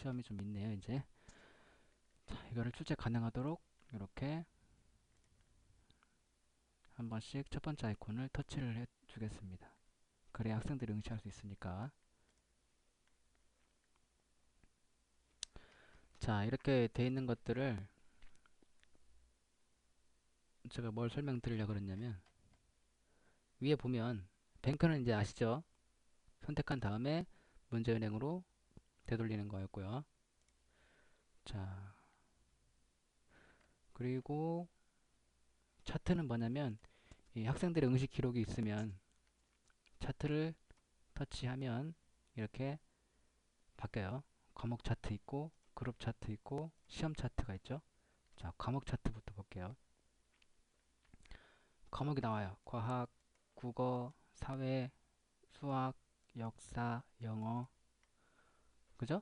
시험이 좀 있네요, 이제. 자, 이거를 출제 가능하도록 이렇게 한 번씩 첫 번째 아이콘을 터치를 해 주겠습니다. 그래야 학생들이 응시할 수 있으니까. 자, 이렇게 돼 있는 것들을 제가 뭘 설명드리려고 그랬냐면, 위에 보면 뱅크는 이제 아시죠? 선택한 다음에 문제은행으로 되돌리는 거였고요. 자, 그리고 차트는 뭐냐면, 이 학생들의 응시 기록이 있으면 차트를 터치하면 이렇게 바뀌어요. 과목 차트 있고 그룹 차트 있고 시험 차트가 있죠. 자, 과목 차트부터 볼게요. 과목이 나와요. 과학, 국어, 사회, 수학, 역사, 영어. 그죠?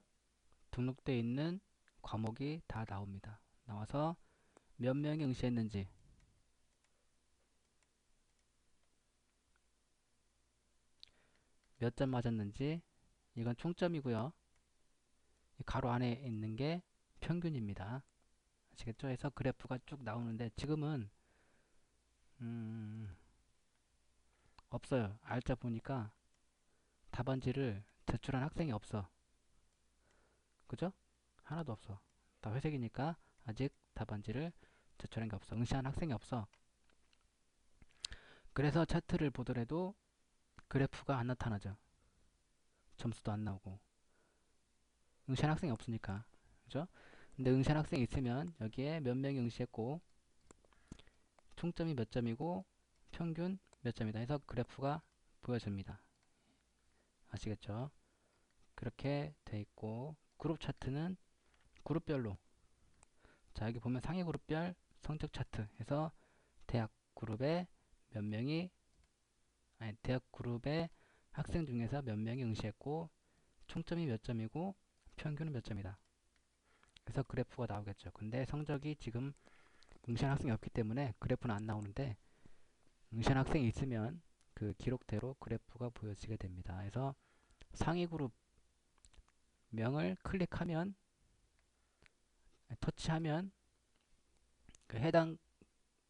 등록되어 있는 과목이 다 나옵니다. 나와서 몇 명이 응시했는지, 몇 점 맞았는지, 이건 총점이고요. 이 가로 안에 있는 게 평균입니다. 아시겠죠? 해서 그래프가 쭉 나오는데 지금은 음, 없어요. 알짜 보니까 답안지를 제출한 학생이 없어. 그죠? 하나도 없어. 다 회색이니까 아직 답안지를 제출한 게 없어. 응시한 학생이 없어. 그래서 차트를 보더라도 그래프가 안 나타나죠. 점수도 안 나오고. 응시한 학생이 없으니까. 그죠? 근데 응시한 학생이 있으면 여기에 몇 명이 응시했고 총점이 몇 점이고 평균 몇 점이다 해서 그래프가 보여집니다. 아시겠죠? 그렇게 돼 있고 그룹 차트는 그룹별로, 자 여기 보면 상위 그룹별 성적 차트 해서 대학 그룹에 몇 명이, 아니 대학 그룹의 학생 중에서 몇 명이 응시했고 총점이 몇 점이고 평균은 몇 점이다. 그래서 그래프가 나오겠죠. 근데 성적이 지금 응시한 학생이 없기 때문에 그래프는 안 나오는데 응시한 학생이 있으면 그 기록대로 그래프가 보여지게 됩니다. 그래서 상위 그룹 명을 클릭하면, 터치하면 그 해당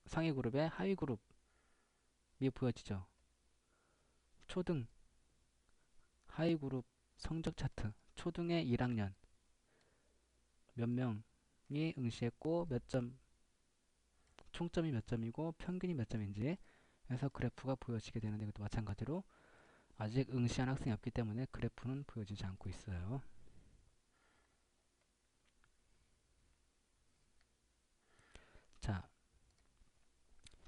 상위 그룹의 하위 그룹이 보여지죠. 초등, 하위 그룹 성적 차트, 초등의 1학년 몇 명이 응시했고 몇 점, 총점이 몇 점이고 평균이 몇 점인지 해서 그래프가 보여지게 되는데 이것도 마찬가지로 아직 응시한 학생이 없기 때문에 그래프는 보여지지 않고 있어요. 자,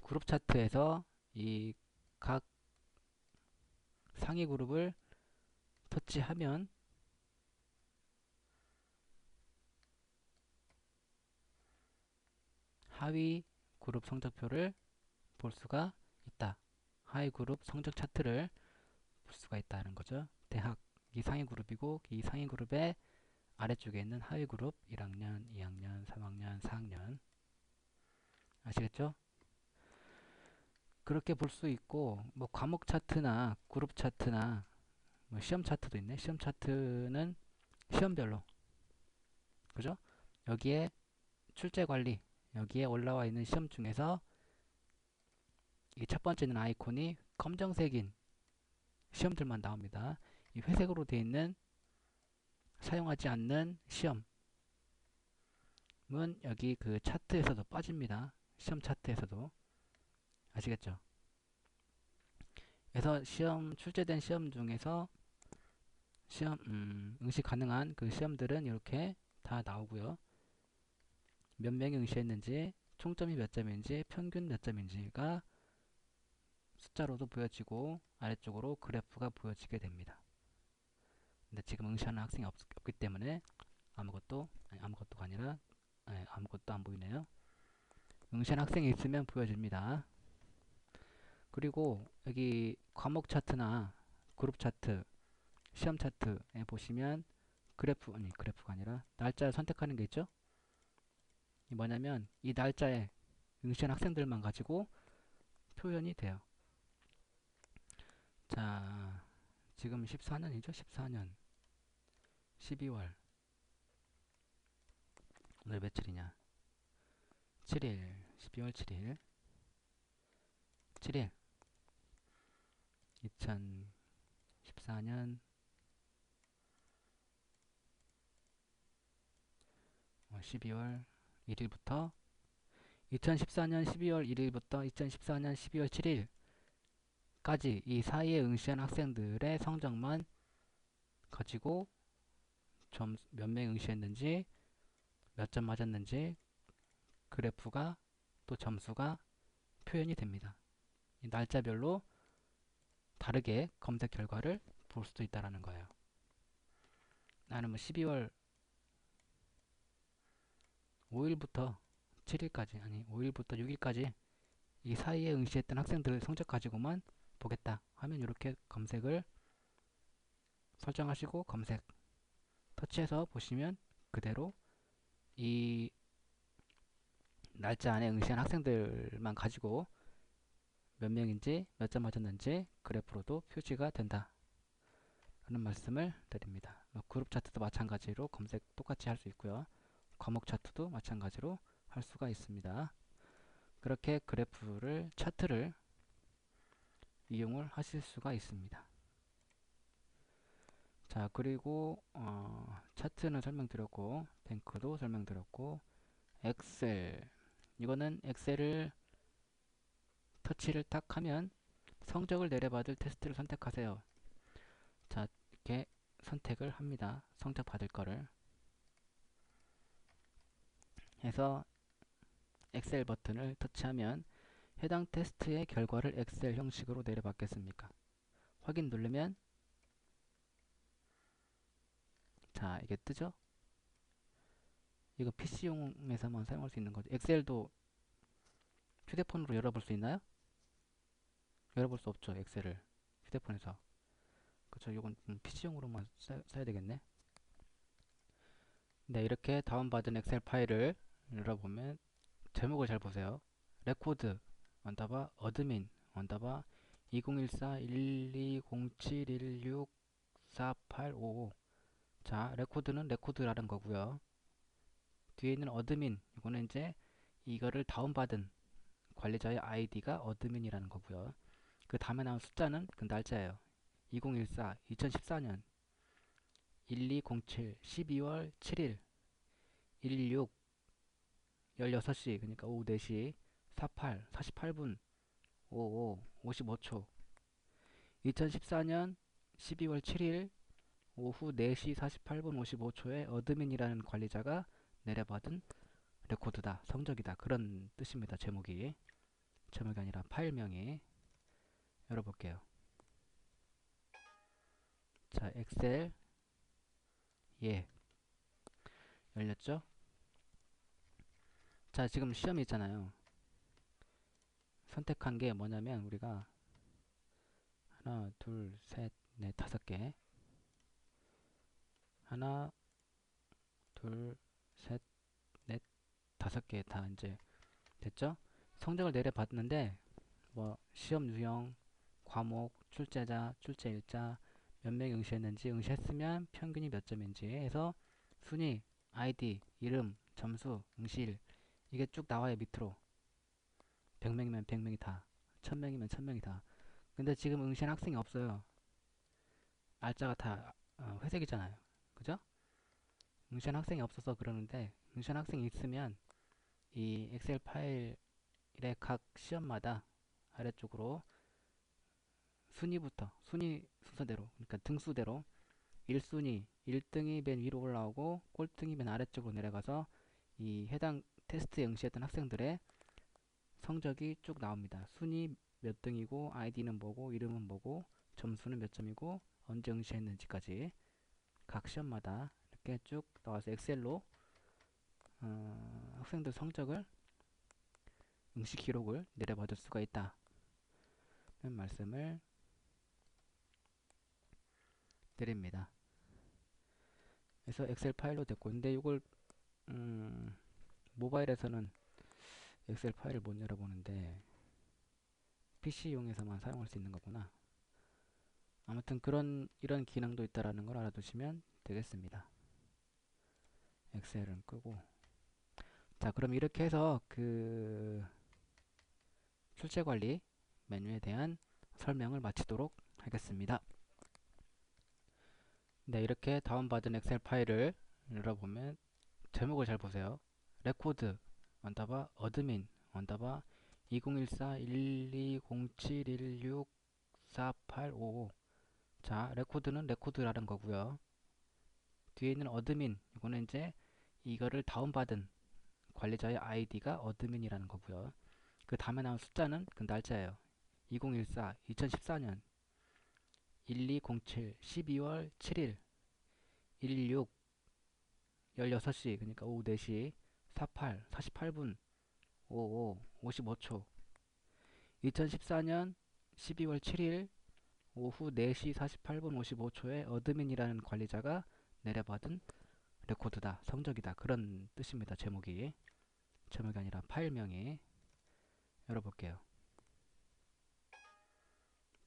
그룹 차트에서 이 각 상위 그룹을 터치하면 하위 그룹 성적표를 볼 수가 있다. 하위 그룹 성적 차트를 볼 수가 있다는 거죠. 대학 이 상위 그룹이고 이 상위 그룹의 아래쪽에 있는 하위 그룹 1학년, 2학년, 3학년, 4학년. 아시겠죠? 그렇게 볼 수 있고 뭐 과목 차트나 그룹 차트나 뭐 시험 차트도 있네. 시험 차트는 시험별로, 그죠? 여기에 출제 관리, 여기에 올라와 있는 시험 중에서 이 첫 번째는 아이콘이 검정색인 시험들만 나옵니다. 이 회색으로 되어 있는 사용하지 않는 시험은 여기 그 차트에서도 빠집니다. 시험 차트에서도. 아시겠죠? 그래서 시험 출제된 시험 중에서 시험 응시 가능한 그 시험들은 이렇게 다 나오고요. 몇 명이 응시했는지, 총점이 몇 점인지, 평균 몇 점인지가 숫자로도 보여지고 아래쪽으로 그래프가 보여지게 됩니다. 근데 지금 응시하는 학생이 없기 때문에 아무것도, 아니, 아무것도가 아니라, 아무것도 안 보이네요. 응시하는 학생이 있으면 보여집니다. 그리고 여기 과목 차트나 그룹 차트, 시험 차트에 보시면 그래프, 아니 그래프가 아니라 날짜를 선택하는 게 있죠. 이 뭐냐면 이 날짜에 응시한 학생들만 가지고 표현이 돼요. 자, 지금 14년이죠. 14년 12월 오늘 며칠이냐? 7일, 12월 7일, 7일, 2014년 12월 1일부터 2014년 12월 1일부터 2014년 12월 7일까지 이 사이에 응시한 학생들의 성적만 가지고 몇 명 응시했는지, 몇 점 맞았는지 그래프가 또 점수가 표현이 됩니다. 이 날짜별로 다르게 검색 결과를 볼 수도 있다라는 거예요. 나는 뭐 12월 5일부터 7일까지, 아니 5일부터 6일까지 이 사이에 응시했던 학생들 성적 가지고만 보겠다 하면 이렇게 검색을 설정하시고 검색 터치해서 보시면 그대로 이 날짜 안에 응시한 학생들만 가지고 몇 명인지 몇 점 맞았는지 그래프로도 표시가 된다 라는 말씀을 드립니다. 그룹 차트도 마찬가지로 검색 똑같이 할 수 있고요. 과목 차트도 마찬가지로 할 수가 있습니다. 그렇게 그래프를 차트를 이용을 하실 수가 있습니다. 자, 그리고 차트는 설명드렸고 뱅크도 설명드렸고 엑셀, 이거는 엑셀을 터치를 딱 하면 성적을 내려받을 테스트를 선택하세요. 자, 이렇게 선택을 합니다. 성적 받을 거를 해서 엑셀 버튼을 터치하면 해당 테스트의 결과를 엑셀 형식으로 내려받겠습니까? 확인 누르면 자, 이게 뜨죠? 이거 PC용에서만 사용할 수 있는 거죠. 엑셀도 휴대폰으로 열어볼 수 있나요? 열어볼 수 없죠. 엑셀을 휴대폰에서. 그쵸. 이건 PC용으로만 써야 되겠네. 네, 이렇게 다운받은 엑셀 파일을 열어보면 제목을 잘 보세요. 레코드 언더바 어드민 언더바 2014-1207-164855. 자, 레코드는 레코드라는 거고요. 뒤에 있는 어드민, 이거는 이제 이거를 다운받은 관리자의 아이디가 어드민이라는 거고요. 그 다음에 나온 숫자는 그 날짜예요. 2014, 2014년 1207, 12월 7일, 16, 16시, 그러니까 오후 4시, 48, 48분, 55, 55초. 2014년 12월 7일 오후 4시 48분 55초에 어드민이라는 관리자가 내려받은 레코드다, 성적이다. 그런 뜻입니다. 제목이 아니라 파일명이. 열어볼게요. 자, 엑셀 예, 열렸죠? 자, 지금 시험이 있잖아요. 선택한 게 뭐냐면 우리가 하나, 둘, 셋, 넷, 5개. 하나, 둘, 셋, 넷, 5개 다 이제 됐죠? 성적을 내려봤는데 뭐 시험 유형, 과목, 출제자, 출제일자, 몇 명이 응시했는지, 응시했으면 평균이 몇 점인지 해서 순위, 아이디, 이름, 점수, 응시일 이게 쭉 나와요. 밑으로 100명이면 100명이 다, 1000명이면 1000명이 다. 근데 지금 응시한 학생이 없어요. 날짜가 다 회색이잖아요. 그죠? 응시한 학생이 없어서 그러는데 응시한 학생이 있으면 이 엑셀 파일의 각 시험마다 아래쪽으로 순위 순서대로, 그러니까 등수대로 1순위 1등이 맨 위로 올라오고 꼴등이 맨 아래쪽으로 내려가서 이 해당 테스트에 응시했던 학생들의 성적이 쭉 나옵니다. 순위 몇 등이고 아이디는 뭐고 이름은 뭐고 점수는 몇 점이고 언제 응시했는지까지 각 시험마다 이렇게 쭉 나와서 엑셀로 학생들 성적을, 응시 기록을 내려받을 수가 있다는 말씀을 드립니다. 그래서 엑셀 파일로 됐고, 근데 이걸 모바일에서는 엑셀 파일을 못 열어보는데 PC용에서만 사용할 수 있는 거구나. 아무튼 이런 기능도 있다라는 걸 알아두시면 되겠습니다. 엑셀은 끄고 자, 그럼 이렇게 해서 그 출제 관리 메뉴에 대한 설명을 마치도록 하겠습니다. 네, 이렇게 다운받은 엑셀 파일을 열어보면 제목을 잘 보세요. 레코드 언더바 어드민 언더바 2014-1207-164855. 자, 레코드는 레코드라는 거고요. 뒤에 있는 어드민, 이거는 이제 이거를 다운받은 관리자의 아이디가 어드민이라는 거고요. 그 다음에 나온 숫자는 그 날짜예요. 2014, 2014년 1207, 12월 7일, 16, 16시, 그러니까 오후 4시, 48, 48분, 55, 55초. 2014년 12월 7일 오후 4시 48분 55초에 어드민이라는 관리자가 내려받은 레코드다, 성적이다. 그런 뜻입니다. 제목이. 제목이 아니라 파일명이. 열어볼게요.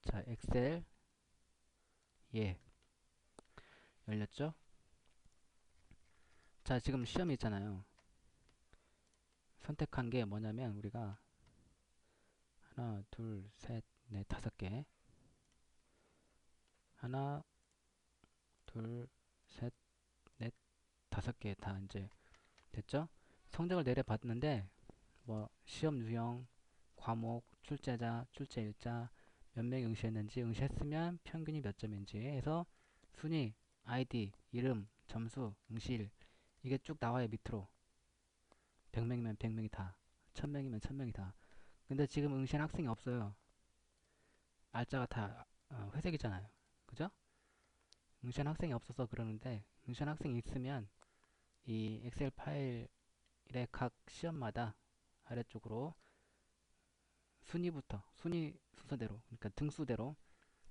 자, 엑셀. 예. 열렸죠? 자, 지금 시험이 있잖아요. 선택한 게 뭐냐면 우리가 하나, 둘, 셋, 넷, 5개. 하나, 둘, 셋, 넷, 5개 다 이제 됐죠? 성적을 내려봤는데 뭐 시험 유형, 과목, 출제자, 출제일자, 몇 명이 응시했는지, 응시했으면 평균이 몇 점인지 해서 순위, 아이디, 이름, 점수, 응시일 이게 쭉 나와요. 밑으로 100명이면 100명이 다, 1000명이면 1000명이 다. 근데 지금 응시한 학생이 없어요. 날짜가 다 회색이잖아요. 그죠? 응시한 학생이 없어서 그러는데, 응시한 학생이 있으면 이 엑셀 파일의 각 시험마다 아래쪽으로 순위부터, 순위 순서대로, 그러니까 등수대로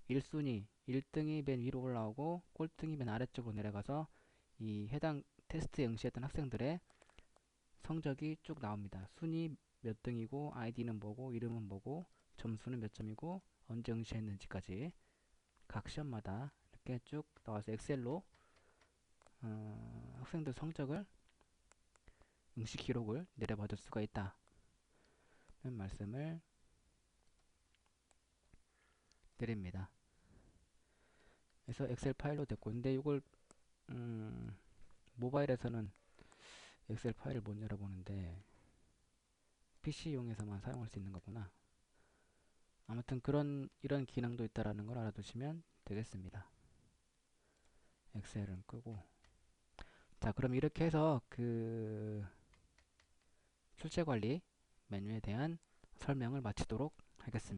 1순위, 1등이 맨 위로 올라오고 꼴등이 맨 아래쪽으로 내려가서 이 해당 테스트에 응시했던 학생들의 성적이 쭉 나옵니다. 순위 몇 등이고, 아이디는 뭐고, 이름은 뭐고, 점수는 몇 점이고, 언제 응시했는지까지 각 시험마다 이렇게 쭉 나와서 엑셀로 학생들 성적을, 응시 기록을 내려받을 수가 있다. 는 말씀을 드립니다. 그래서 엑셀 파일로 됐고, 근데 이걸 모바일에서는 엑셀 파일을 못 열어보는데 PC용에서만 사용할 수 있는 거구나. 아무튼 이런 기능도 있다라는 걸 알아두시면 되겠습니다. 엑셀은 끄고. 자, 그럼 이렇게 해서 그 출제 관리 메뉴에 대한 설명을 마치도록 하겠습니다.